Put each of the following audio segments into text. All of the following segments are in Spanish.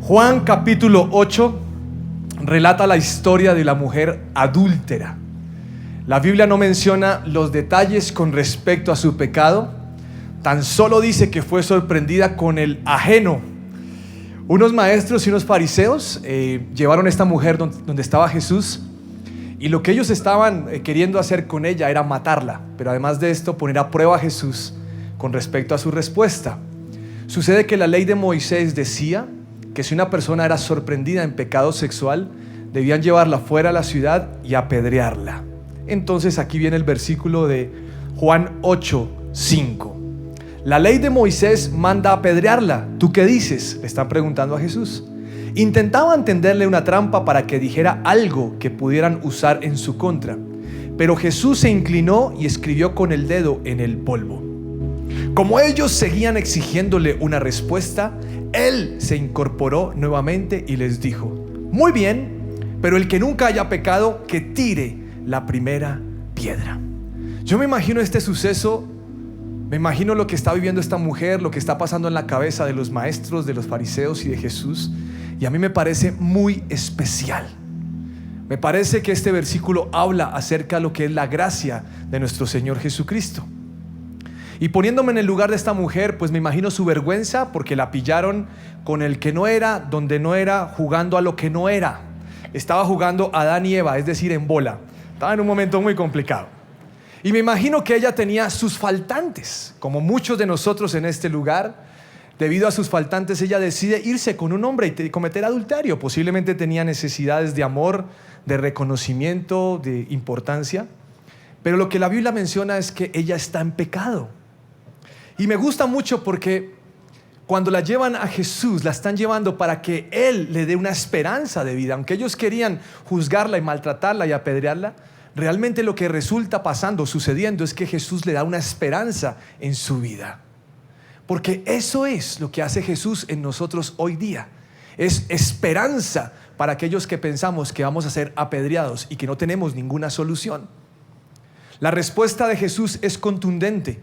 Juan capítulo 8 relata la historia de la mujer adúltera. La Biblia no menciona los detalles con respecto a su pecado, tan solo dice que fue sorprendida con el ajeno. Unos maestros y unos fariseos llevaron a esta mujer donde estaba Jesús, y lo que ellos estaban queriendo hacer con ella era matarla, pero además de esto poner a prueba a Jesús con respecto a su respuesta. Sucede que la ley de Moisés decía que si una persona era sorprendida en pecado sexual, debían llevarla fuera de la ciudad y apedrearla. Entonces aquí viene el versículo de Juan 8:5. La ley de Moisés manda apedrearla. ¿Tú qué dices?, le están preguntando a Jesús. Intentaban tenderle una trampa para que dijera algo que pudieran usar en su contra, pero Jesús se inclinó y escribió con el dedo en el polvo. Como ellos seguían exigiéndole una respuesta, él se incorporó nuevamente y les dijo: muy bien, pero el que nunca haya pecado, que tire la primera piedra. Yo me imagino este suceso, me imagino lo que está viviendo esta mujer, lo que está pasando en la cabeza de los maestros, de los fariseos y de Jesús, y a mí me parece muy especial. Me parece que este versículo habla acerca de lo que es la gracia de nuestro Señor Jesucristo. Y poniéndome en el lugar de esta mujer, pues me imagino su vergüenza porque la pillaron con el que no era, donde no era, jugando a lo que no era. Estaba jugando a Adán y Eva, es decir, en bola. Estaba en un momento muy complicado. Y me imagino que ella tenía sus faltantes, como muchos de nosotros en este lugar. Debido a sus faltantes, ella decide irse con un hombre y cometer adulterio. Posiblemente tenía necesidades de amor, de reconocimiento, de importancia. Pero lo que la Biblia menciona es que ella está en pecado. Y me gusta mucho porque cuando la llevan a Jesús, la están llevando para que Él le dé una esperanza de vida. Aunque ellos querían juzgarla y maltratarla y apedrearla, realmente lo que resulta pasando, sucediendo, es que Jesús le da una esperanza en su vida. Porque eso es lo que hace Jesús en nosotros hoy día. Es esperanza para aquellos que pensamos que vamos a ser apedreados y que no tenemos ninguna solución. La respuesta de Jesús es contundente.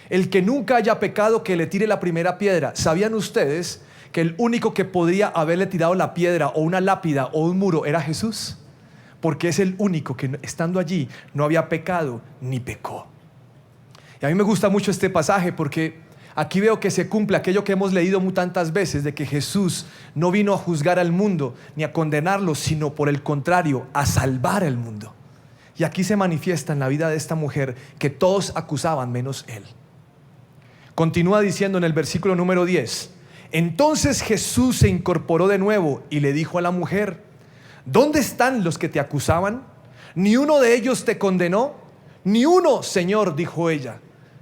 El que nunca haya pecado, que le tire la primera piedra. ¿Sabían ustedes que el único que podría haberle tirado la piedra o una lápida o un muro era Jesús? Porque es el único que, estando allí, no había pecado ni pecó. Y a mí me gusta mucho este pasaje porque aquí veo que se cumple aquello que hemos leído tantas veces, de que Jesús no vino a juzgar al mundo ni a condenarlo, sino por el contrario, a salvar al mundo. Y aquí se manifiesta en la vida de esta mujer que todos acusaban menos él. Continúa diciendo en el versículo número 10: entonces Jesús se incorporó de nuevo y le dijo a la mujer: ¿dónde están los que te acusaban? ¿Ni uno de ellos te condenó? Ni uno, Señor, dijo ella.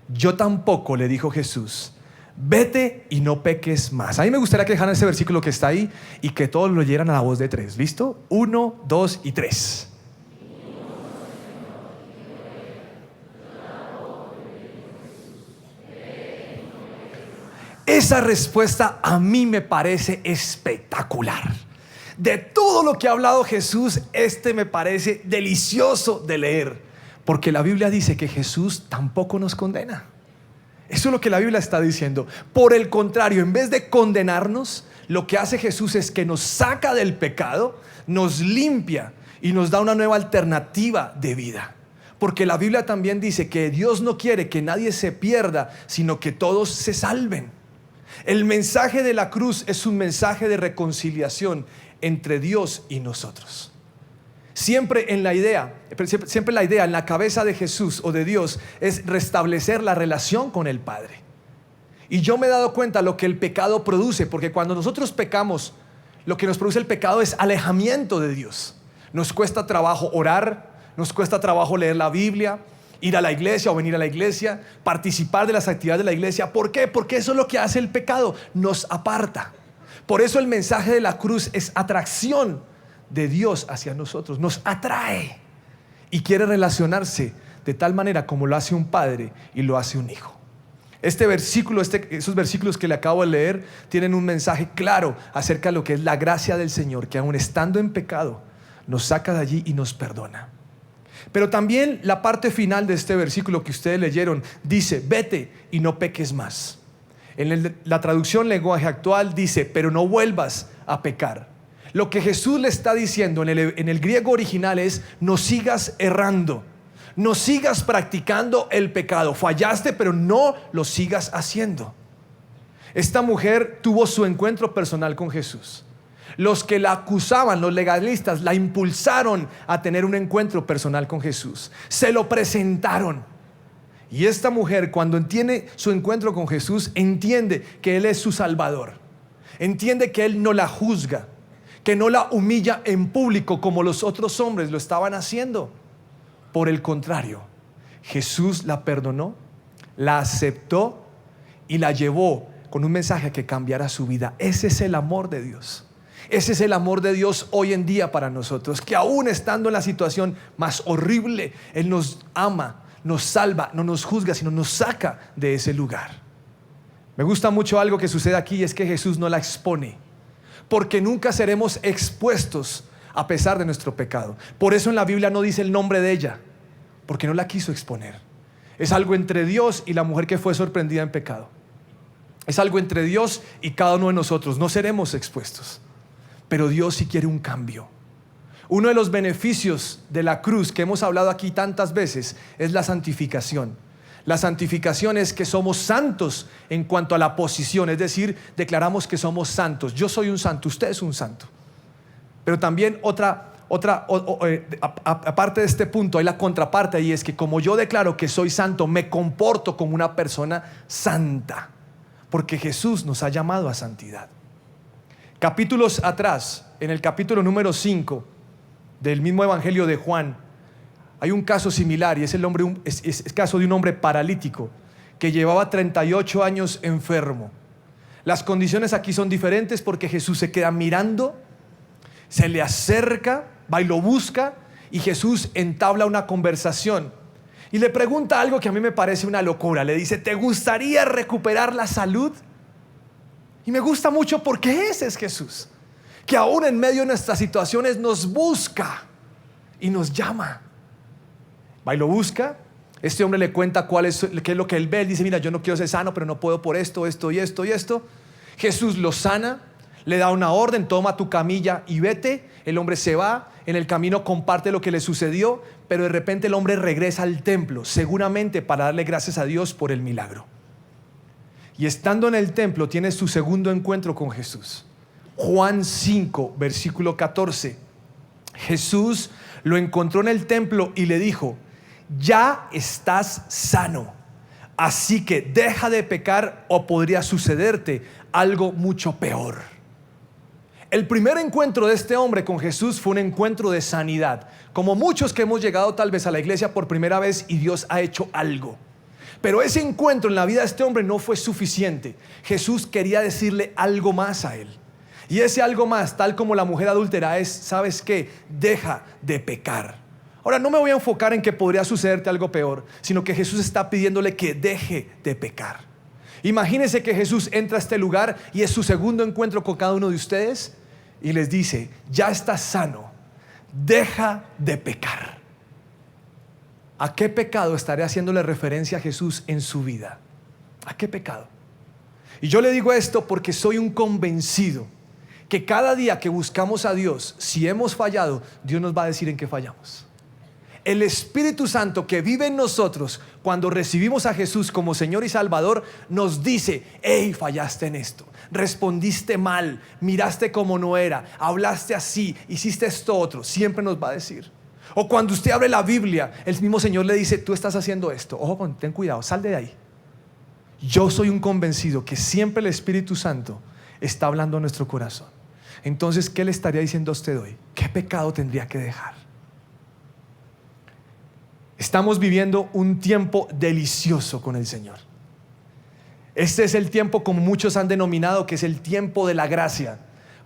Yo tampoco, le dijo Jesús. Vete y no peques más. A mí me gustaría que dejaran ese versículo que está ahí y que todos lo leyeran a la voz de 3. ¿Listo? 1, 2 y 3. Esa respuesta a mí me parece espectacular. De todo lo que ha hablado Jesús, me parece delicioso de leer, porque la Biblia dice que Jesús tampoco nos condena. Eso es lo que la Biblia está diciendo. Por el contrario, en vez de condenarnos, lo que hace Jesús es que nos saca del pecado, nos limpia y nos da una nueva alternativa de vida. Porque la Biblia también dice que Dios no quiere que nadie se pierda, sino que todos se salven. El mensaje de la cruz es un mensaje de reconciliación entre Dios y nosotros. Siempre la idea en la cabeza de Jesús o de Dios es restablecer la relación con el Padre. Y yo me he dado cuenta lo que el pecado produce, porque cuando nosotros pecamos, lo que nos produce el pecado es alejamiento de Dios. Nos cuesta trabajo orar, nos cuesta trabajo leer la Biblia, ir a la iglesia o venir a la iglesia, participar de las actividades de la iglesia. ¿Por qué? Porque eso es lo que hace el pecado, nos aparta. Por eso el mensaje de la cruz es atracción de Dios hacia nosotros, nos atrae y quiere relacionarse de tal manera como lo hace un padre y lo hace un hijo. Este versículo, esos versículos que le acabo de leer tienen un mensaje claro acerca de lo que es la gracia del Señor, que aun estando en pecado nos saca de allí y nos perdona. Pero también la parte final de este versículo que ustedes leyeron dice: vete y no peques más. La traducción lenguaje actual dice, pero no vuelvas a pecar. Lo que Jesús le está diciendo en el griego original es, no sigas errando, no sigas practicando el pecado. Fallaste, pero no lo sigas haciendo. Esta mujer tuvo su encuentro personal con Jesús. Los que la acusaban, los legalistas, la impulsaron a tener un encuentro personal con Jesús. Se lo presentaron. Y esta mujer, cuando tiene su encuentro con Jesús, entiende que Él es su Salvador. Entiende que Él no la juzga, que no la humilla en público como los otros hombres lo estaban haciendo. Por el contrario, Jesús la perdonó, la aceptó y la llevó con un mensaje que cambiará su vida. Ese es el amor de Dios. Ese es el amor de Dios hoy en día para nosotros, que aún estando en la situación más horrible, Él nos ama, nos salva, no nos juzga, sino nos saca de ese lugar. Me gusta mucho algo que sucede aquí, y es que Jesús no la expone, porque nunca seremos expuestos a pesar de nuestro pecado. Por eso en la Biblia no dice el nombre de ella, porque no la quiso exponer. Es algo entre Dios y la mujer que fue sorprendida en pecado. Es algo entre Dios y cada uno de nosotros. No seremos expuestos, pero Dios sí quiere un cambio. Uno de los beneficios de la cruz que hemos hablado aquí tantas veces es la santificación. La santificación es que somos santos en cuanto a la posición, es decir, declaramos que somos santos. Yo soy un santo, usted es un santo. Pero también aparte de este punto hay la contraparte, y es que como yo declaro que soy santo, me comporto como una persona santa, porque Jesús nos ha llamado a santidad. Capítulos atrás, en el capítulo número 5 del mismo Evangelio de Juan, hay un caso similar, y es el caso de un hombre paralítico que llevaba 38 años enfermo. Las condiciones aquí son diferentes porque Jesús se queda mirando, se le acerca, va y lo busca, y Jesús entabla una conversación y le pregunta algo que a mí me parece una locura. Le dice, ¿te gustaría recuperar la salud? Y me gusta mucho porque ese es Jesús, que aún en medio de nuestras situaciones nos busca y nos llama. Va y lo busca. Este hombre le cuenta qué es lo que él ve. Él dice, mira, yo no quiero ser sano, pero no puedo por esto, esto y esto y esto. Jesús lo sana, le da una orden, toma tu camilla y vete. El hombre se va, en el camino comparte lo que le sucedió, pero de repente el hombre regresa al templo, seguramente para darle gracias a Dios por el milagro. Y estando en el templo tiene su segundo encuentro con Jesús. Juan 5, versículo 14. Jesús lo encontró en el templo y le dijo, ya estás sano, así que deja de pecar o podría sucederte algo mucho peor. El primer encuentro de este hombre con Jesús fue un encuentro de sanidad, como muchos que hemos llegado tal vez a la iglesia por primera vez y Dios ha hecho algo. Pero ese encuentro en la vida de este hombre no fue suficiente. Jesús quería decirle algo más a él. Y ese algo más, tal como la mujer adúltera, es, ¿sabes qué? Deja de pecar. Ahora, no me voy a enfocar en que podría sucederte algo peor, sino que Jesús está pidiéndole que deje de pecar. Imagínense que Jesús entra a este lugar y es su segundo encuentro con cada uno de ustedes y les dice, ya estás sano, deja de pecar. ¿A qué pecado estaré haciéndole referencia a Jesús en su vida? ¿A qué pecado? Y yo le digo esto porque soy un convencido que cada día que buscamos a Dios, si hemos fallado, Dios nos va a decir en qué fallamos. El Espíritu Santo que vive en nosotros, cuando recibimos a Jesús como Señor y Salvador, nos dice, hey, fallaste en esto, respondiste mal, miraste como no era, hablaste así, hiciste esto otro. Siempre nos va a decir. O cuando usted abre la Biblia, el mismo Señor le dice, tú estás haciendo esto, ojo, ten cuidado, sal de ahí. Yo soy un convencido que siempre el Espíritu Santo está hablando a nuestro corazón. Entonces, ¿qué le estaría diciendo a usted hoy? ¿Qué pecado tendría que dejar? Estamos viviendo un tiempo delicioso con el Señor. Este es el tiempo, como muchos han denominado, que es el tiempo de la gracia.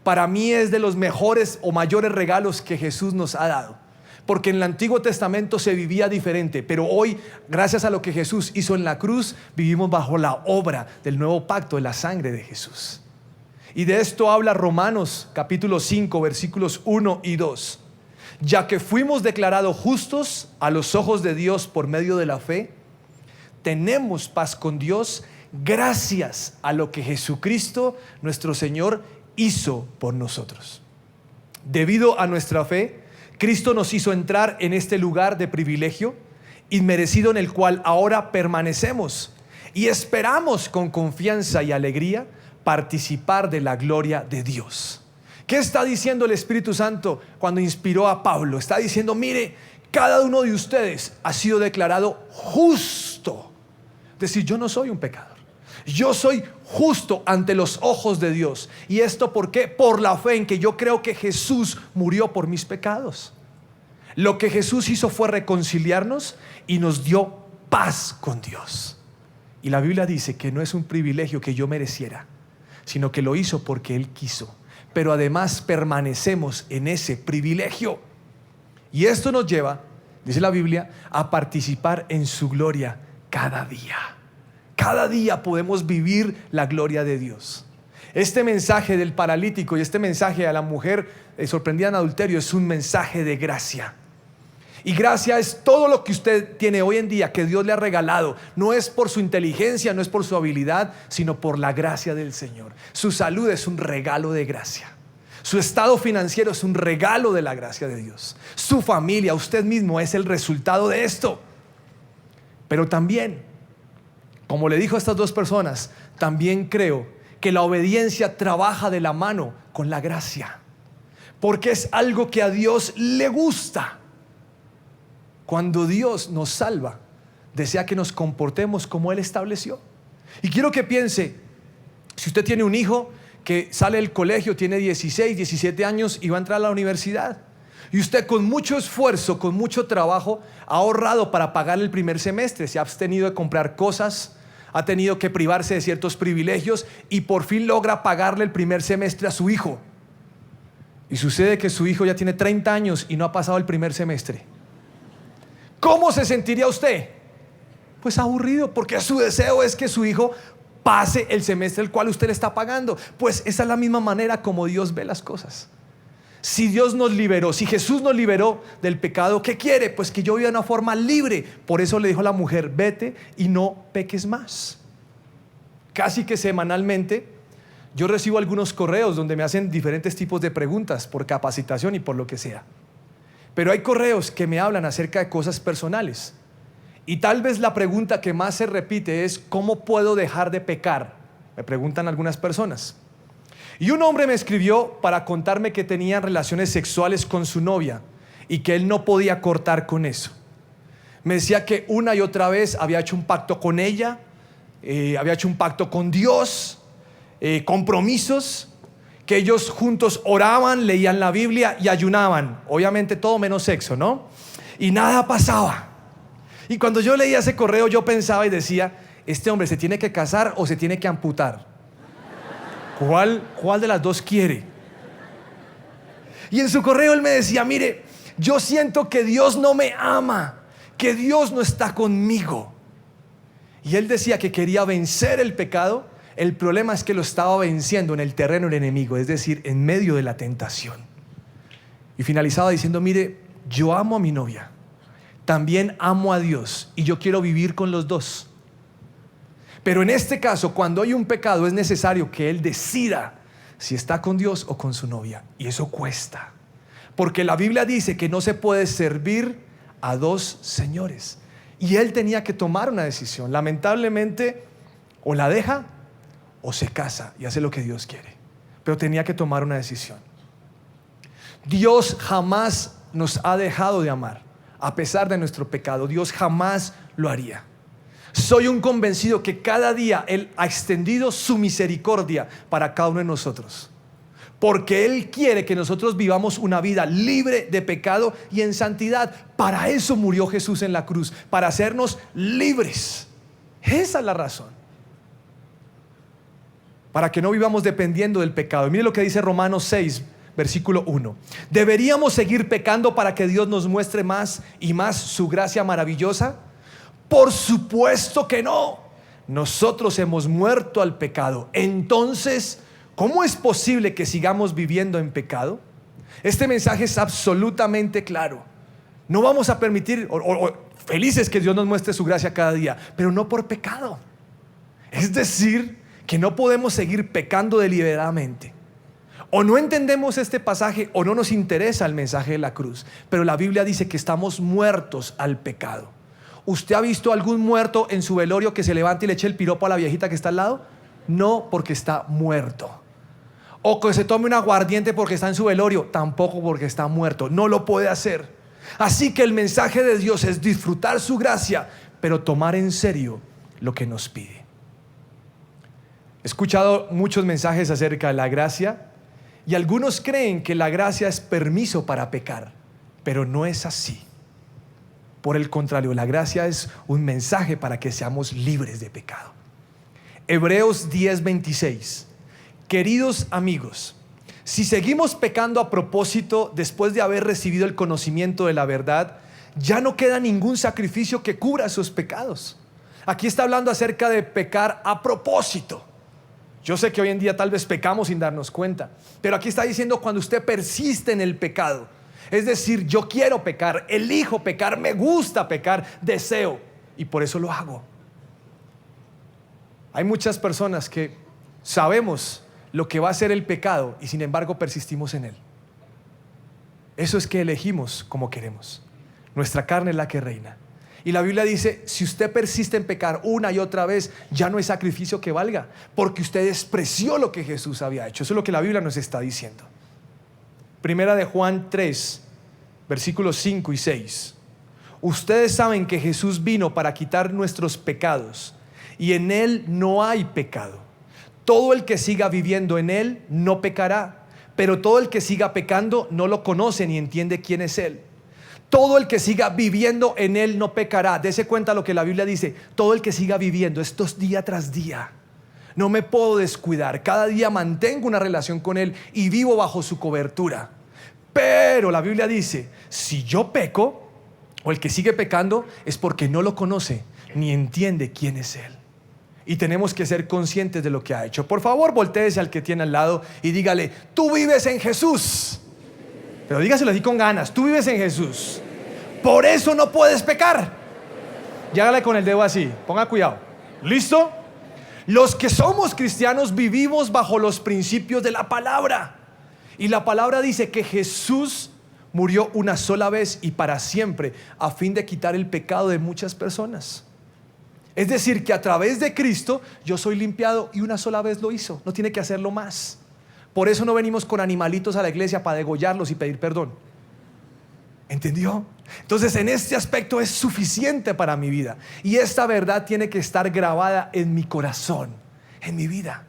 Para mí es de los mejores o mayores regalos que Jesús nos ha dado. Porque en el Antiguo Testamento se vivía diferente, pero hoy, gracias a lo que Jesús hizo en la cruz, vivimos bajo la obra del nuevo pacto de la sangre de Jesús. Y de esto habla Romanos capítulo 5 versículos 1 y 2. Ya que fuimos declarados justos a los ojos de Dios por medio de la fe, tenemos paz con Dios gracias a lo que Jesucristo, nuestro Señor, hizo por nosotros. Debido a nuestra fe, Cristo nos hizo entrar en este lugar de privilegio inmerecido en el cual ahora permanecemos y esperamos con confianza y alegría participar de la gloria de Dios. ¿Qué está diciendo el Espíritu Santo cuando inspiró a Pablo? Está diciendo, mire, cada uno de ustedes ha sido declarado justo. Es decir, yo no soy un pecador. Yo soy justo ante los ojos de Dios. ¿Y esto por qué? Por la fe en que yo creo que Jesús murió por mis pecados. Lo que Jesús hizo fue reconciliarnos y nos dio paz con Dios. Y la Biblia dice que no es un privilegio que yo mereciera, sino que lo hizo porque Él quiso. Pero además permanecemos en ese privilegio. Y esto nos lleva, dice la Biblia, a participar en su gloria cada día. Cada día podemos vivir la gloria de Dios. Este mensaje del paralítico y este mensaje a la mujer sorprendida en adulterio es un mensaje de gracia. Y gracia es todo lo que usted tiene hoy en día que Dios le ha regalado. No es por su inteligencia, no es por su habilidad, sino por la gracia del Señor. Su salud es un regalo de gracia. Su estado financiero es un regalo de la gracia de Dios. Su familia, usted mismo, es el resultado de esto. Pero también, como le dijo a estas dos personas, también creo que la obediencia trabaja de la mano con la gracia, porque es algo que a Dios le gusta. Cuando Dios nos salva, desea que nos comportemos como Él estableció. Y quiero que piense, si usted tiene un hijo que sale del colegio, tiene 16, 17 años y va a entrar a la universidad, y usted con mucho esfuerzo, con mucho trabajo, ha ahorrado para pagar el primer semestre, se ha abstenido de comprar cosas, ha tenido que privarse de ciertos privilegios y por fin logra pagarle el primer semestre a su hijo. Y sucede que su hijo ya tiene 30 años y no ha pasado el primer semestre. ¿Cómo se sentiría usted? Pues aburrido, porque su deseo es que su hijo pase el semestre el cual usted le está pagando. Pues esa es la misma manera como Dios ve las cosas. Si Dios nos liberó, si Jesús nos liberó del pecado, ¿qué quiere? Pues que yo viva de una forma libre. Por eso le dijo a la mujer, vete y no peques más. Casi que semanalmente yo recibo algunos correos donde me hacen diferentes tipos de preguntas por capacitación y por lo que sea. Pero hay correos que me hablan acerca de cosas personales. Y tal vez la pregunta que más se repite es, ¿cómo puedo dejar de pecar? Me preguntan algunas personas. Y un hombre me escribió para contarme que tenía relaciones sexuales con su novia y que él no podía cortar con eso. Me decía que una y otra vez había hecho un pacto con ella, había hecho un pacto con Dios, compromisos, que ellos juntos oraban, leían la Biblia y ayunaban. Obviamente todo menos sexo, ¿no? Y nada pasaba. Y cuando yo leía ese correo yo pensaba y decía, este hombre se tiene que casar o se tiene que amputar. ¿Cuál de las dos quiere? Y en su correo él me decía, mire, yo siento que Dios no me ama, que Dios no está conmigo. Y él decía que quería vencer el pecado. El problema es que lo estaba venciendo en el terreno del enemigo, es decir, en medio de la tentación. Y finalizaba diciendo, mire, yo amo a mi novia, también amo a Dios y yo quiero vivir con los dos. Pero en este caso, cuando hay un pecado, es necesario que él decida si está con Dios o con su novia. Y eso cuesta, porque la Biblia dice que no se puede servir a dos señores. Y él tenía que tomar una decisión. Lamentablemente, o la deja o se casa y hace lo que Dios quiere. Pero tenía que tomar una decisión. Dios jamás nos ha dejado de amar. A pesar de nuestro pecado, Dios jamás lo haría. Soy un convencido que cada día Él ha extendido su misericordia para cada uno de nosotros, porque Él quiere que nosotros vivamos una vida libre de pecado y en santidad. Para eso murió Jesús en la cruz, para hacernos libres. Esa es la razón, para que no vivamos dependiendo del pecado. Mire lo que dice Romanos 6, versículo 1. ¿Deberíamos seguir pecando para que Dios nos muestre más y más su gracia maravillosa? Por supuesto que no. Nosotros hemos muerto al pecado. Entonces, ¿cómo es posible que sigamos viviendo en pecado? Este mensaje es absolutamente claro. No vamos a permitir, felices que Dios nos muestre su gracia cada día, pero no por pecado. Es decir, que no podemos seguir pecando deliberadamente. O no entendemos este pasaje o no nos interesa el mensaje de la cruz. Pero la Biblia dice que estamos muertos al pecado. ¿Usted ha visto algún muerto en su velorio que se levante y le eche el piropo a la viejita que está al lado? No, porque está muerto. O que se tome un aguardiente porque está en su velorio, tampoco, porque está muerto. No lo puede hacer. Así que el mensaje de Dios es disfrutar su gracia, pero tomar en serio lo que nos pide. He escuchado muchos mensajes acerca de la gracia y algunos creen que la gracia es permiso para pecar, pero no es así. Por el contrario, la gracia es un mensaje para que seamos libres de pecado. Hebreos 10:26. Queridos amigos, si seguimos pecando a propósito después de haber recibido el conocimiento de la verdad, ya no queda ningún sacrificio que cubra esos pecados. Aquí está hablando acerca de pecar a propósito. Yo sé que hoy en día tal vez pecamos sin darnos cuenta, pero aquí está diciendo cuando usted persiste en el pecado. Es decir, yo quiero pecar, elijo pecar, me gusta pecar, deseo, y por eso lo hago. Hay muchas personas que sabemos lo que va a ser el pecado y sin embargo persistimos en él. Eso es que elegimos como queremos. Nuestra carne es la que reina. Y la Biblia dice, si usted persiste en pecar una y otra vez, ya no hay sacrificio que valga, porque usted despreció lo que Jesús había hecho. Eso es lo que la Biblia nos está diciendo. Primera de Juan 3, versículos 5 y 6. Ustedes saben que Jesús vino para quitar nuestros pecados y en él no hay pecado. Todo el que siga viviendo en él no pecará, pero todo el que siga pecando no lo conoce ni entiende quién es él. Todo el que siga viviendo en él no pecará. Dese cuenta lo que la Biblia dice. Todo el que siga viviendo, esto es día tras día. No me puedo descuidar. Cada día mantengo una relación con él y vivo bajo su cobertura. Pero la Biblia dice, si yo peco, o el que sigue pecando, es porque no lo conoce ni entiende quién es él. Y tenemos que ser conscientes de lo que ha hecho. Por favor, voltéese al que tiene al lado y dígale, tú vives en Jesús. Pero dígaselo así con ganas, tú vives en Jesús. Por eso no puedes pecar. Y hágale con el dedo así, ponga cuidado. ¿Listo? Los que somos cristianos vivimos bajo los principios de la palabra. Y la palabra dice que Jesús murió una sola vez y para siempre a fin de quitar el pecado de muchas personas. Es decir, que a través de Cristo yo soy limpiado y una sola vez lo hizo. No tiene que hacerlo más. Por eso no venimos con animalitos a la iglesia para degollarlos y pedir perdón. ¿Entendió? Entonces en este aspecto es suficiente para mi vida. Y esta verdad tiene que estar grabada en mi corazón, en mi vida.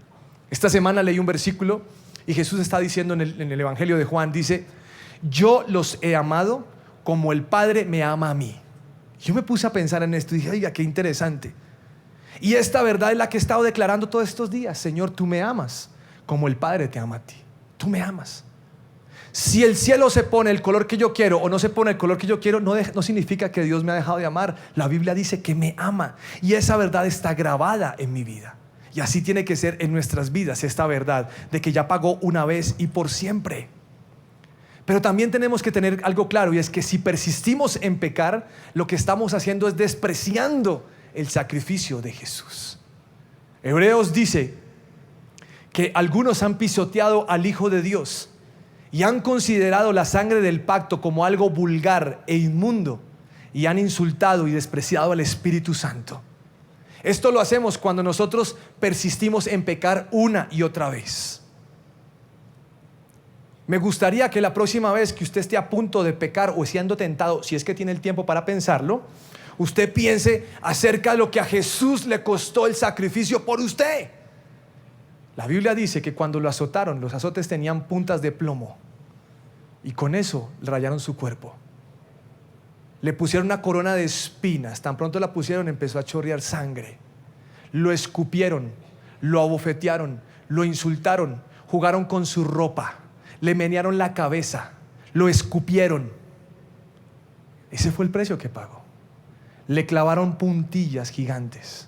Esta semana leí un versículo y Jesús está diciendo en el Evangelio de Juan, dice, yo los he amado como el Padre me ama a mí. Yo me puse a pensar en esto y dije, oiga, qué interesante. Y esta verdad es la que he estado declarando todos estos días. Señor, tú me amas como el Padre te ama a ti. Tú me amas. Si el cielo se pone el color que yo quiero o no se pone el color que yo quiero, no significa que Dios me ha dejado de amar. La Biblia dice que me ama y esa verdad está grabada en mi vida. Y así tiene que ser en nuestras vidas esta verdad de que ya pagó una vez y por siempre. Pero también tenemos que tener algo claro y es que si persistimos en pecar, lo que estamos haciendo es despreciando el sacrificio de Jesús. Hebreos dice que algunos han pisoteado al Hijo de Dios y han considerado la sangre del pacto como algo vulgar e inmundo y han insultado y despreciado al Espíritu Santo. Esto lo hacemos cuando nosotros persistimos en pecar una y otra vez. Me gustaría que la próxima vez que usted esté a punto de pecar o siendo tentado, si es que tiene el tiempo para pensarlo, usted piense acerca de lo que a Jesús le costó el sacrificio por usted. La Biblia dice que cuando lo azotaron, los azotes tenían puntas de plomo y con eso le rayaron su cuerpo. Le pusieron una corona de espinas. Tan pronto la pusieron, empezó a chorrear sangre. Lo escupieron, lo abofetearon, lo insultaron, jugaron con su ropa, le menearon la cabeza, lo escupieron. Ese fue el precio que pagó. Le clavaron puntillas gigantes.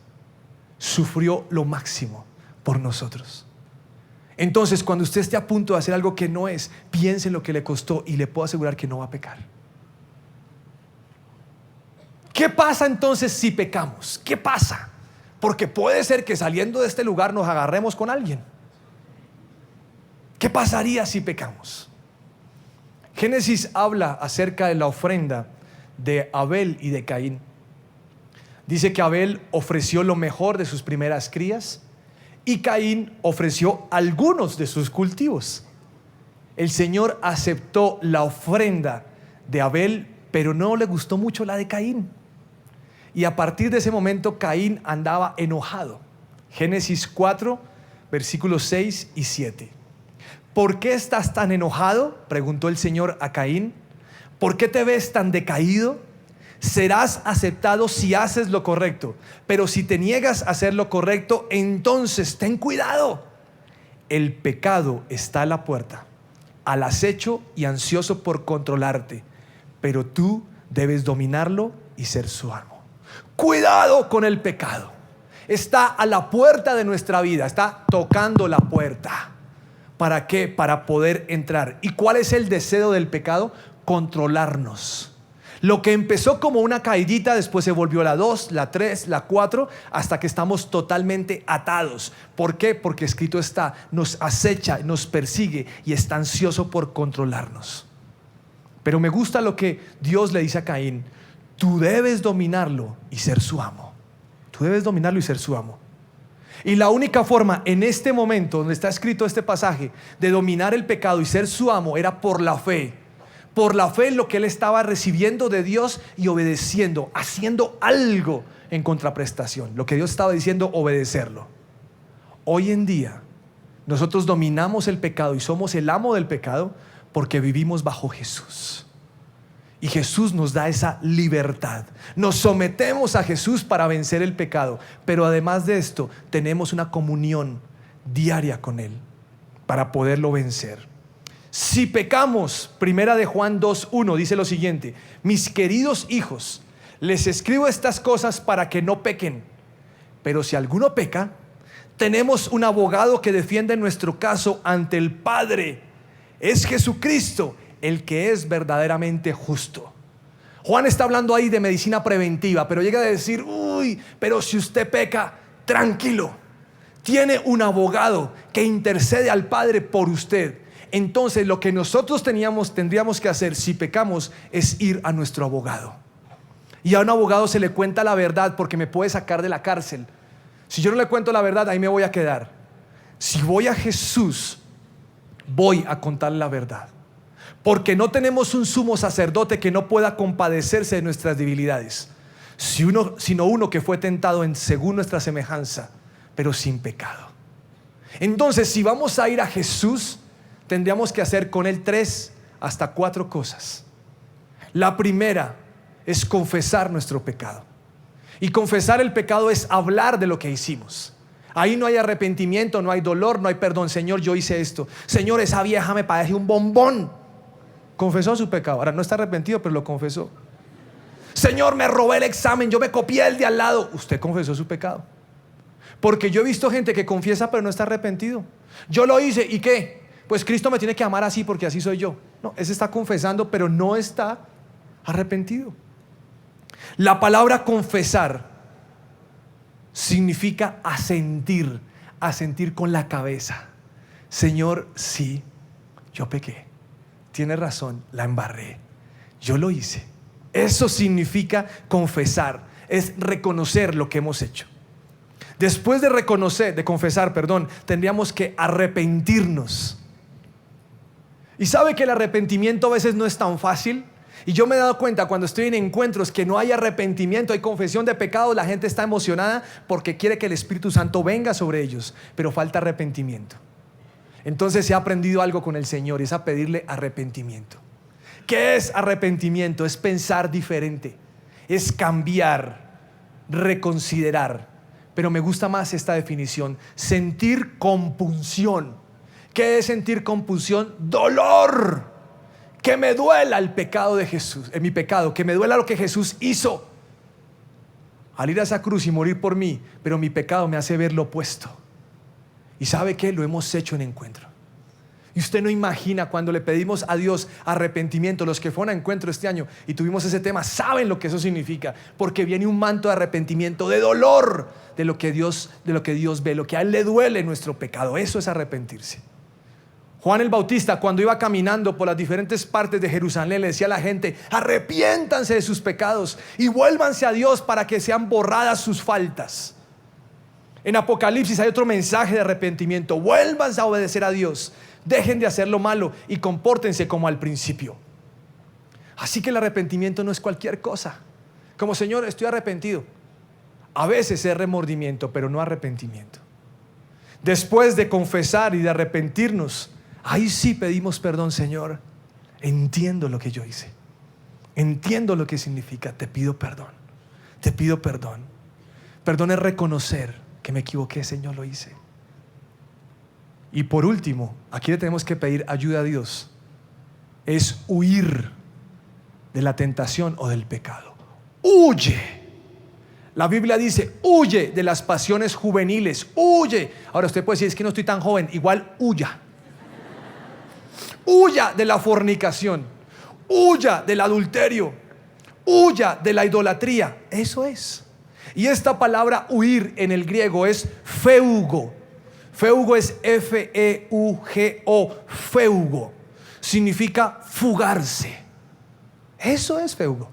Sufrió lo máximo por nosotros. Entonces, cuando usted esté a punto de hacer algo que no es, piense en lo que le costó y le puedo asegurar que no va a pecar. ¿Qué pasa entonces si pecamos? ¿Qué pasa? Porque puede ser que saliendo de este lugar nos agarremos con alguien. ¿Qué pasaría si pecamos? Génesis habla acerca de la ofrenda de Abel y de Caín. Dice que Abel ofreció lo mejor de sus primeras crías y Caín ofreció algunos de sus cultivos. El Señor aceptó la ofrenda de Abel, pero no le gustó mucho la de Caín. Y a partir de ese momento Caín andaba enojado. Génesis 4, versículos 6 y 7. ¿Por qué estás tan enojado?, preguntó el Señor a Caín. ¿Por qué te ves tan decaído? Serás aceptado si haces lo correcto, pero si te niegas a hacer lo correcto, entonces ten cuidado. El pecado está a la puerta, al acecho y ansioso por controlarte, pero tú debes dominarlo y ser su amo. Cuidado con el pecado. Está a la puerta de nuestra vida, está tocando la puerta. ¿Para qué? Para poder entrar. ¿Y cuál es el deseo del pecado? Controlarnos. Lo que empezó como una caidita, después se volvió la 2, la 3, la 4, hasta que estamos totalmente atados. ¿Por qué? Porque escrito está, nos acecha, nos persigue y está ansioso por controlarnos. Pero me gusta lo que Dios le dice a Caín: tú debes dominarlo y ser su amo. Tú debes dominarlo y ser su amo. Y la única forma en este momento donde está escrito este pasaje de dominar el pecado y ser su amo era por la fe. Por la fe en lo que él estaba recibiendo de Dios y obedeciendo, haciendo algo en contraprestación. Lo que Dios estaba diciendo, obedecerlo. Hoy en día nosotros dominamos el pecado y somos el amo del pecado porque vivimos bajo Jesús. Y Jesús nos da esa libertad. Nos sometemos a Jesús para vencer el pecado. Pero además de esto, tenemos una comunión diaria con Él para poderlo vencer. Si pecamos, primera de Juan 2:1 dice lo siguiente: mis queridos hijos, les escribo estas cosas para que no pequen. Pero si alguno peca, tenemos un abogado que defiende nuestro caso ante el Padre. Es Jesucristo, el que es verdaderamente justo. Juan está hablando ahí de medicina preventiva, pero llega a decir: uy, pero si usted peca, tranquilo, tiene un abogado que intercede al Padre por usted. Entonces lo que nosotros tendríamos que hacer si pecamos es ir a nuestro abogado. Y a un abogado se le cuenta la verdad porque me puede sacar de la cárcel. Si yo no le cuento la verdad, ahí me voy a quedar. Si voy a Jesús, voy a contarle la verdad. Porque no tenemos un sumo sacerdote que no pueda compadecerse de nuestras debilidades, sino uno que fue tentado según nuestra semejanza, pero sin pecado. Entonces, si vamos a ir a Jesús, tendríamos que hacer con Él 3 hasta 4 cosas. La primera es confesar nuestro pecado. Y confesar el pecado es hablar de lo que hicimos. Ahí no hay arrepentimiento, no hay dolor, no hay perdón. Señor, yo hice esto. Señor, esa vieja me parece un bombón. Confesó su pecado. Ahora no está arrepentido, pero lo confesó. Señor, me robé el examen, yo me copié el de al lado. Usted confesó su pecado. Porque yo he visto gente que confiesa pero no está arrepentido. Yo lo hice, ¿y qué? Pues Cristo me tiene que amar así porque así soy yo. No, ese está confesando pero no está arrepentido. La palabra confesar significa asentir con la cabeza. Señor, sí, yo pequé. Tienes razón, la embarré. Yo lo hice. Eso significa confesar, es reconocer lo que hemos hecho. Después de confesar, tendríamos que arrepentirnos. Y sabe que el arrepentimiento a veces no es tan fácil. Y yo me he dado cuenta cuando estoy en encuentros que no hay arrepentimiento, hay confesión de pecados, la gente está emocionada porque quiere que el Espíritu Santo venga sobre ellos, pero falta arrepentimiento. Entonces he aprendido algo con el Señor, es a pedirle arrepentimiento. ¿Qué es arrepentimiento? Es pensar diferente, es cambiar, reconsiderar. Pero me gusta más esta definición: sentir compunción. ¿Qué es sentir compulsión? Dolor. Que me duela el pecado de Jesús, mi pecado, que me duela lo que Jesús hizo al ir a esa cruz y morir por mí, pero mi pecado me hace ver lo opuesto. ¿Y sabe qué? Lo hemos hecho en encuentro. Y usted no imagina cuando le pedimos a Dios arrepentimiento. Los que fueron a encuentro este año y tuvimos ese tema saben lo que eso significa, porque viene un manto de arrepentimiento, de dolor, de lo que Dios ve, lo que a Él le duele nuestro pecado. Eso es arrepentirse. Juan el Bautista, cuando iba caminando por las diferentes partes de Jerusalén, le decía a la gente: arrepiéntanse de sus pecados y vuélvanse a Dios para que sean borradas sus faltas. En Apocalipsis hay otro mensaje de arrepentimiento: vuélvanse a obedecer a Dios, dejen de hacer lo malo y compórtense como al principio. Así que el arrepentimiento no es cualquier cosa. Como: Señor, estoy arrepentido. A veces es remordimiento, pero no arrepentimiento. Después de confesar y de arrepentirnos, ahí sí pedimos perdón. Señor, entiendo lo que yo hice, entiendo lo que significa, te pido perdón, te pido perdón. Perdón es reconocer que me equivoqué, Señor, lo hice. Y por último, aquí le tenemos que pedir ayuda a Dios, es huir de la tentación o del pecado. Huye. La Biblia dice: huye de las pasiones juveniles, huye. Ahora usted puede decir: es que no estoy tan joven. Igual huya. Huya de la fornicación, huya del adulterio, huya de la idolatría. Eso es. Y esta palabra huir en el griego es feugo. Feugo es F-E-U-G-O, feugo. Significa fugarse. Eso es feugo.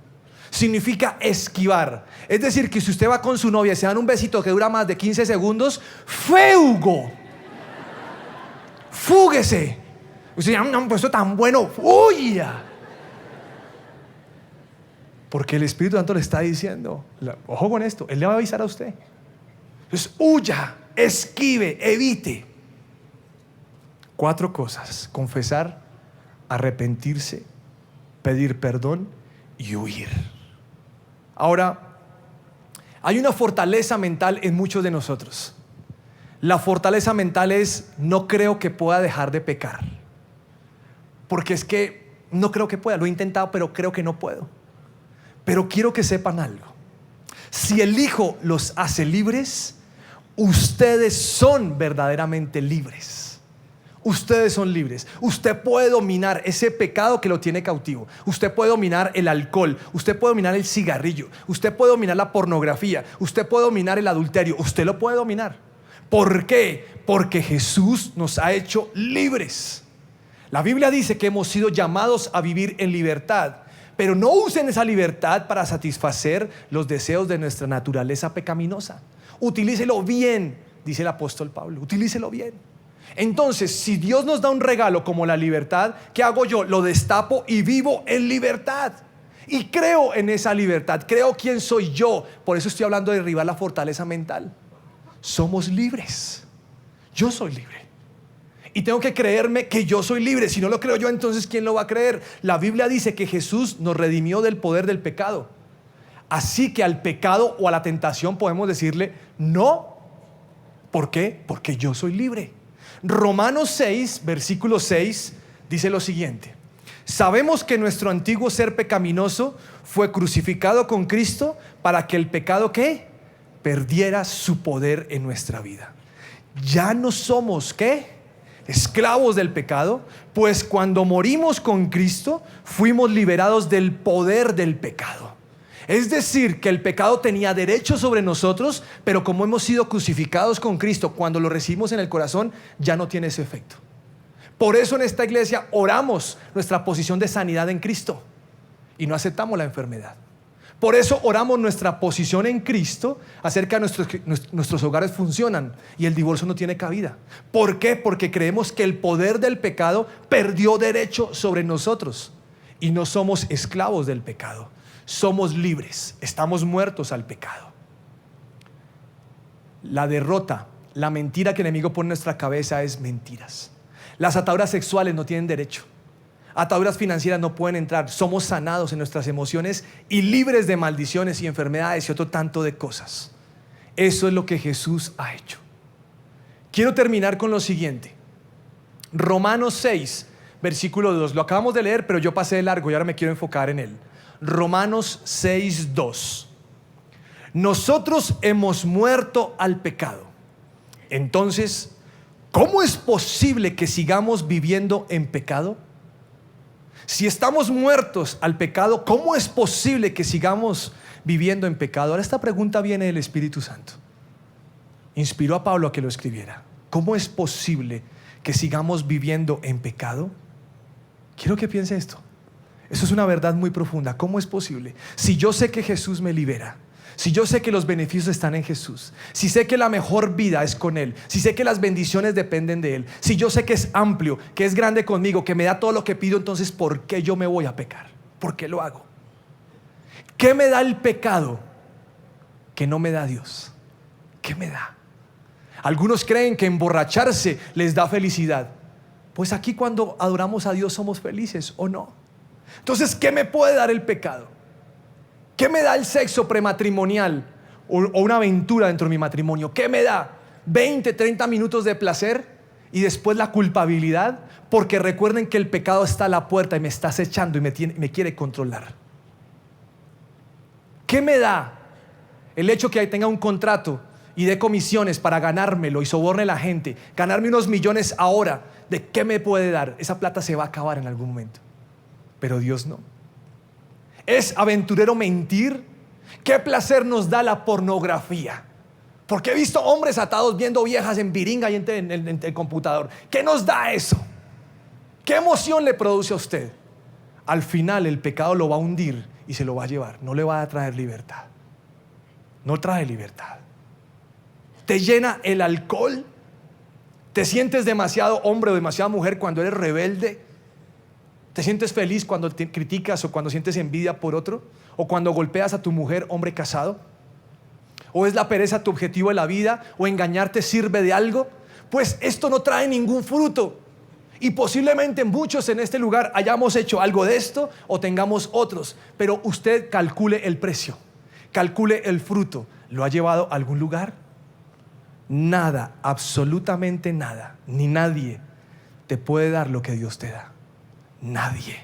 Significa esquivar. Es decir, que si usted va con su novia y se dan un besito que dura más de 15 segundos, feugo. Fúguese. Usted dice: no, pues esto tan bueno, huya. Porque el Espíritu Santo le está diciendo, ojo con esto, Él le va a avisar a usted. Entonces, huya, esquive, evite. 4 cosas: confesar, arrepentirse, pedir perdón y huir. Ahora, hay una fortaleza mental en muchos de nosotros. La fortaleza mental es: no creo que pueda dejar de pecar. Porque es que no creo que pueda, lo he intentado, pero creo que no puedo. Pero quiero que sepan algo: si el Hijo los hace libres, ustedes son verdaderamente libres. Ustedes son libres. Usted puede dominar ese pecado que lo tiene cautivo. Usted puede dominar el alcohol. Usted puede dominar el cigarrillo. Usted puede dominar la pornografía. Usted puede dominar el adulterio. Usted lo puede dominar. ¿Por qué? Porque Jesús nos ha hecho libres. La Biblia dice que hemos sido llamados a vivir en libertad, pero no usen esa libertad para satisfacer los deseos de nuestra naturaleza pecaminosa. Utilícelo bien, dice el apóstol Pablo. Utilícelo bien. Entonces, si Dios nos da un regalo como la libertad, ¿qué hago yo? Lo destapo y vivo en libertad. Y creo en esa libertad, creo quién soy yo. Por eso estoy hablando de derribar la fortaleza mental. Somos libres. Yo soy libre. Y tengo que creerme que yo soy libre. Si no lo creo yo, entonces ¿quién lo va a creer? La Biblia dice que Jesús nos redimió del poder del pecado. Así que al pecado o a la tentación podemos decirle no. ¿Por qué? Porque yo soy libre. Romanos 6, versículo 6 dice lo siguiente: sabemos que nuestro antiguo ser pecaminoso fue crucificado con Cristo para que el pecado, ¿qué? Perdiera su poder en nuestra vida. Ya no somos, ¿qué? Esclavos del pecado, pues cuando morimos con Cristo fuimos liberados del poder del pecado. Es decir, que el pecado tenía derecho sobre nosotros, pero como hemos sido crucificados con Cristo, cuando lo recibimos en el corazón, ya no tiene ese efecto. Por eso en esta iglesia oramos nuestra posición de sanidad en Cristo y no aceptamos la enfermedad. Por eso oramos nuestra posición en Cristo acerca de nuestros hogares funcionan y el divorcio no tiene cabida. ¿Por qué? Porque creemos que el poder del pecado perdió derecho sobre nosotros y no somos esclavos del pecado. Somos libres, estamos muertos al pecado. La derrota, la mentira que el enemigo pone en nuestra cabeza es mentiras. Las ataduras sexuales no tienen derecho. Ataduras financieras no pueden entrar. Somos sanados en nuestras emociones y libres de maldiciones y enfermedades y otro tanto de cosas. Eso es lo que Jesús ha hecho. Quiero terminar con lo siguiente. Romanos 6, versículo 2. Lo acabamos de leer, pero yo pasé de largo y ahora me quiero enfocar en él. Romanos 6, 2. Nosotros hemos muerto al pecado. Entonces, ¿cómo es posible que sigamos viviendo en pecado? Si estamos muertos al pecado, ¿cómo es posible que sigamos viviendo en pecado? Ahora esta pregunta viene del Espíritu Santo. inspiró a Pablo a que lo escribiera. ¿Cómo es posible que sigamos viviendo en pecado? Quiero que piense esto. Eso es una verdad muy profunda. ¿Cómo es posible? Si yo sé que Jesús me libera, si yo sé que los beneficios están en Jesús, si sé que la mejor vida es con Él, si sé que las bendiciones dependen de Él, si yo sé que es amplio, que es grande conmigo, que me da todo lo que pido, entonces ¿por qué yo me voy a pecar? ¿Por qué lo hago? ¿Qué me da el pecado que no me da Dios? ¿Qué me da? Algunos creen que emborracharse les da felicidad. Pues aquí cuando adoramos a Dios somos felices, ¿o no? Entonces, ¿qué me puede dar el pecado? ¿Qué me da el sexo prematrimonial o una aventura dentro de mi matrimonio? ¿Qué me da? 20, 30 minutos de placer y después la culpabilidad, porque recuerden que el pecado está a la puerta y me está acechando y me quiere controlar. ¿Qué me da el hecho que tenga un contrato y dé comisiones para ganármelo y soborne a la gente, ganarme unos millones ahora? ¿De qué me puede dar? Esa plata se va a acabar en algún momento, pero Dios no. ¿Es aventurero mentir? ¿Qué placer nos da la pornografía? Porque he visto hombres atados viendo viejas en viringa y en el computador. ¿Qué nos da eso? ¿Qué emoción le produce a usted? Al final el pecado lo va a hundir y se lo va a llevar. No le va a traer libertad. No trae libertad. ¿Te llena el alcohol? ¿Te sientes demasiado hombre o demasiada mujer cuando eres rebelde? ¿Te sientes feliz cuando te criticas o cuando sientes envidia por otro? ¿O cuando golpeas a tu mujer, hombre casado? ¿O es la pereza tu objetivo de la vida? ¿O engañarte sirve de algo? Pues esto no trae ningún fruto. Y posiblemente muchos en este lugar hayamos hecho algo de esto o tengamos otros. Pero usted calcule el precio, calcule el fruto. ¿Lo ha llevado a algún lugar? Nada, absolutamente nada, ni nadie te puede dar lo que Dios te da. Nadie,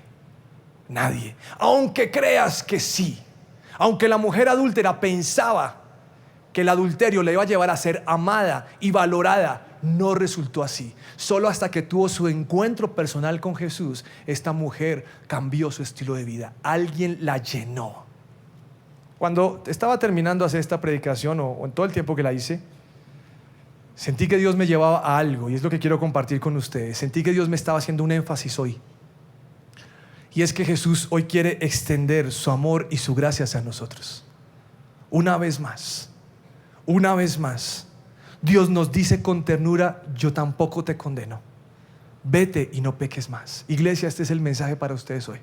nadie. Aunque creas que sí, aunque la mujer adúltera pensaba que el adulterio le iba a llevar a ser amada y valorada, no resultó así. Solo hasta que tuvo su encuentro personal con Jesús, esta mujer cambió su estilo de vida. Alguien la llenó. Cuando estaba terminando de hacer esta predicación o en todo el tiempo que la hice, sentí que Dios me llevaba a algo, y es lo que quiero compartir con ustedes. Sentí que Dios me estaba haciendo un énfasis hoy. Y es que Jesús hoy quiere extender su amor y su gracia hacia nosotros. Una vez más, Dios nos dice con ternura: yo tampoco te condeno. Vete y no peques más. Iglesia, este es el mensaje para ustedes hoy.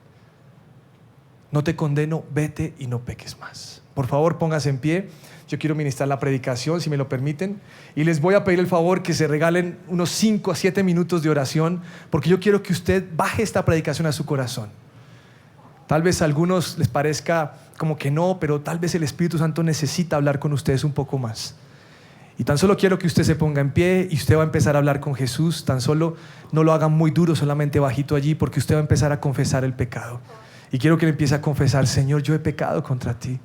No te condeno, vete y no peques más. Por favor, póngase en pie. Yo quiero ministrar la predicación, si me lo permiten. Y les voy a pedir el favor que se regalen unos 5 a 7 minutos de oración, porque yo quiero que usted baje esta predicación a su corazón. Tal vez a algunos les parezca como que no, pero tal vez el Espíritu Santo necesita hablar con ustedes un poco más. Y tan solo quiero que usted se ponga en pie y usted va a empezar a hablar con Jesús. Tan solo no lo haga muy duro, solamente bajito allí, porque usted va a empezar a confesar el pecado. Y quiero que le empiece a confesar: Señor, yo he pecado contra ti.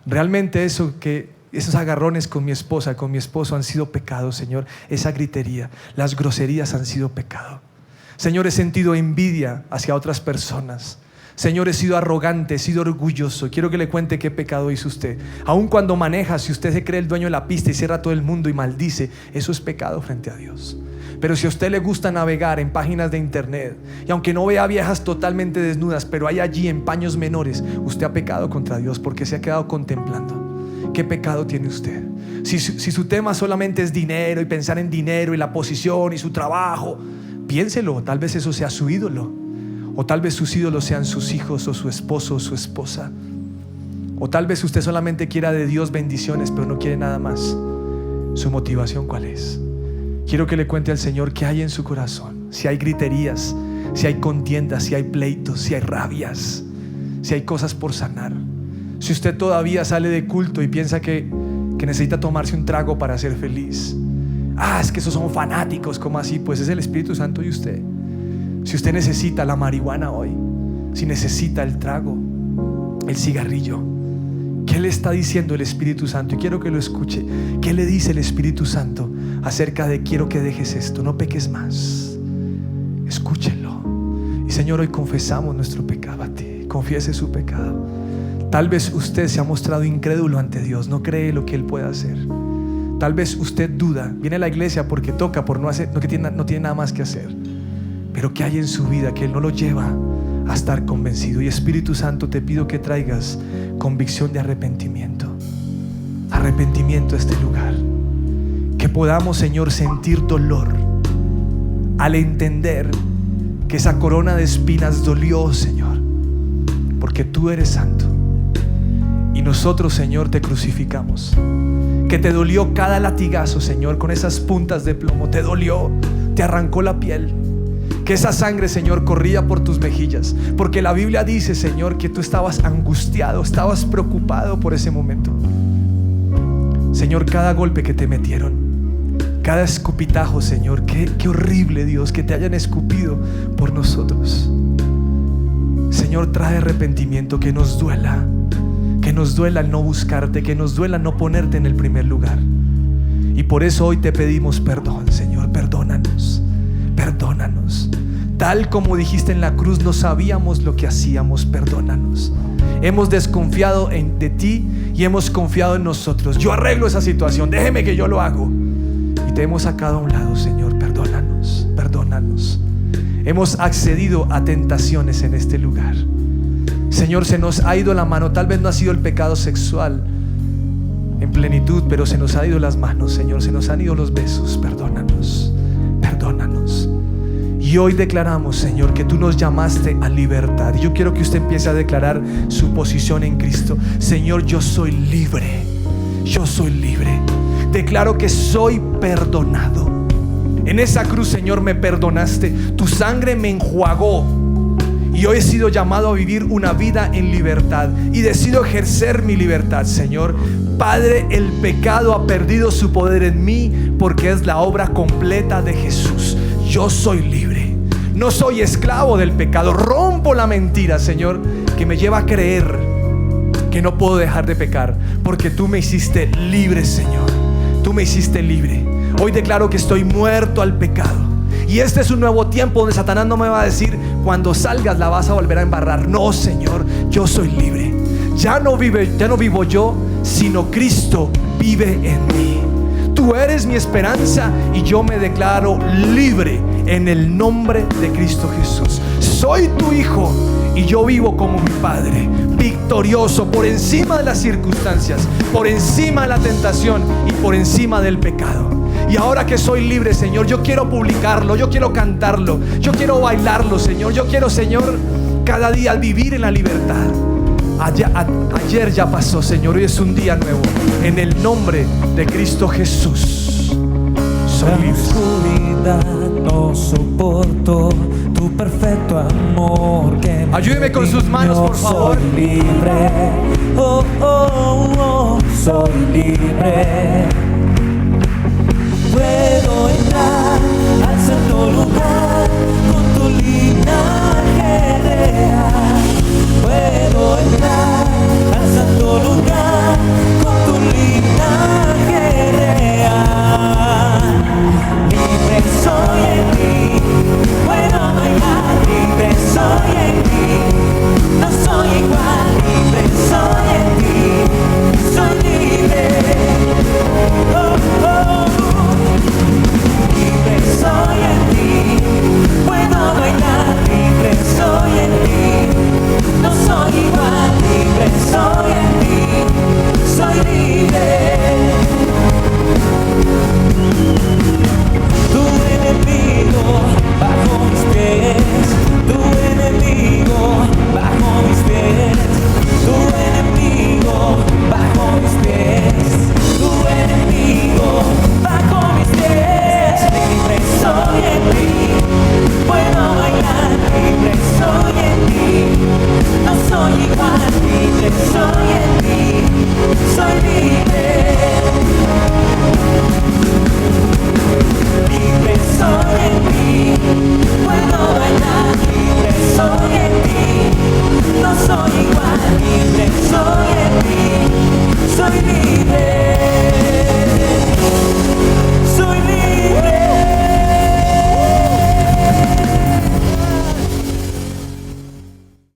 Realmente esos agarrones con mi esposa, con mi esposo han sido pecado, Señor. Esa gritería, las groserías han sido pecado. Señor, he sentido envidia hacia otras personas. Señor, he sido arrogante, he sido orgulloso. Quiero que le cuente qué pecado hizo usted. Aun cuando maneja, si usted se cree el dueño de la pista y cierra a todo el mundo y maldice, eso es pecado frente a Dios. Pero si a usted le gusta navegar en páginas de internet, y aunque no vea viejas totalmente desnudas, pero hay allí en paños menores, usted ha pecado contra Dios, porque se ha quedado contemplando. ¿Qué pecado tiene usted? Si su tema solamente es dinero y pensar en dinero y la posición y su trabajo, piénselo. Tal vez eso sea su ídolo. O tal vez sus ídolos sean sus hijos o su esposo o su esposa. O tal vez usted solamente quiera de Dios bendiciones, pero no quiere nada más. ¿Su motivación cuál es? Quiero que le cuente al Señor qué hay en su corazón. Si hay griterías, si hay contiendas, si hay pleitos, si hay rabias, si hay cosas por sanar. Si usted todavía sale de culto y piensa que necesita tomarse un trago para ser feliz. Es que esos son fanáticos, ¿cómo así? Pues es el Espíritu Santo y usted. Si usted necesita la marihuana hoy, si necesita el trago, el cigarrillo, ¿qué le está diciendo el Espíritu Santo? Y quiero que lo escuche. ¿Qué le dice el Espíritu Santo acerca de: quiero que dejes esto, no peques más? Escúchenlo. Y Señor, hoy confesamos nuestro pecado a ti. Confiese su pecado. Tal vez usted se ha mostrado incrédulo ante Dios, no cree lo que Él puede hacer. Tal vez usted duda, viene a la iglesia porque toca, por no hacer, no tiene nada más que hacer. Pero ¿qué hay en su vida que no lo lleva a estar convencido? Y Espíritu Santo, te pido que traigas convicción de arrepentimiento. Arrepentimiento a este lugar. Que podamos, Señor, sentir dolor al entender que esa corona de espinas dolió, Señor, porque tú eres santo. Y nosotros, Señor, te crucificamos. Que te dolió cada latigazo, Señor, con esas puntas de plomo. Te dolió, te arrancó la piel. Que esa sangre, Señor, corría por tus mejillas. Porque la Biblia dice, Señor, que tú estabas angustiado, estabas preocupado por ese momento. Señor, cada golpe que te metieron, cada escupitajo, Señor, qué horrible, Dios, que te hayan escupido por nosotros. Señor, trae arrepentimiento, que nos duela el no buscarte, que nos duela no ponerte en el primer lugar. Y por eso hoy te pedimos perdón, Señor. Perdónanos, perdónanos. Tal como dijiste en la cruz, no sabíamos lo que hacíamos. Perdónanos. Hemos desconfiado de ti y hemos confiado en nosotros. Yo arreglo esa situación, déjeme que yo lo hago. Y te hemos sacado a un lado, Señor. Perdónanos, perdónanos. Hemos accedido a tentaciones en este lugar. Señor, se nos ha ido la mano. Tal vez no ha sido el pecado sexual en plenitud, pero se nos han ido las manos, Señor. Se nos han ido los besos. Perdónanos, perdónanos. Y hoy declaramos, Señor, que tú nos llamaste a libertad. Y yo quiero que usted empiece a declarar su posición en Cristo. Señor, yo soy libre. Yo soy libre. Declaro que soy perdonado. En esa cruz, Señor, me perdonaste. Tu sangre me enjuagó. Y hoy he sido llamado a vivir una vida en libertad. Y decido ejercer mi libertad, Señor. Padre, el pecado ha perdido su poder en mí, porque es la obra completa de Jesús. Yo soy libre. No soy esclavo del pecado. Rompo la mentira, Señor, que me lleva a creer que no puedo dejar de pecar, porque tú me hiciste libre, Señor. Tú me hiciste libre. Hoy declaro que estoy muerto al pecado. Y este es un nuevo tiempo donde Satanás no me va a decir: cuando salgas la vas a volver a embarrar. No, Señor, yo soy libre. Ya no vivo yo, sino Cristo vive en mí. Tú eres mi esperanza y yo me declaro libre en el nombre de Cristo Jesús. Soy tu hijo y yo vivo como mi Padre, victorioso por encima de las circunstancias, por encima de la tentación y por encima del pecado. Y ahora que soy libre, Señor, yo quiero publicarlo, yo quiero cantarlo, yo quiero bailarlo, Señor. Yo quiero, Señor, cada día vivir en la libertad. Ayer ya pasó, Señor, hoy es un día nuevo. En el nombre de Cristo Jesús soy libre. La oscuridad no soporto tu perfecto amor que me ayúdeme con sus manos, por favor. Soy libre, oh, oh, oh, soy libre. Puedo entrar al santo lugar con tu linaje.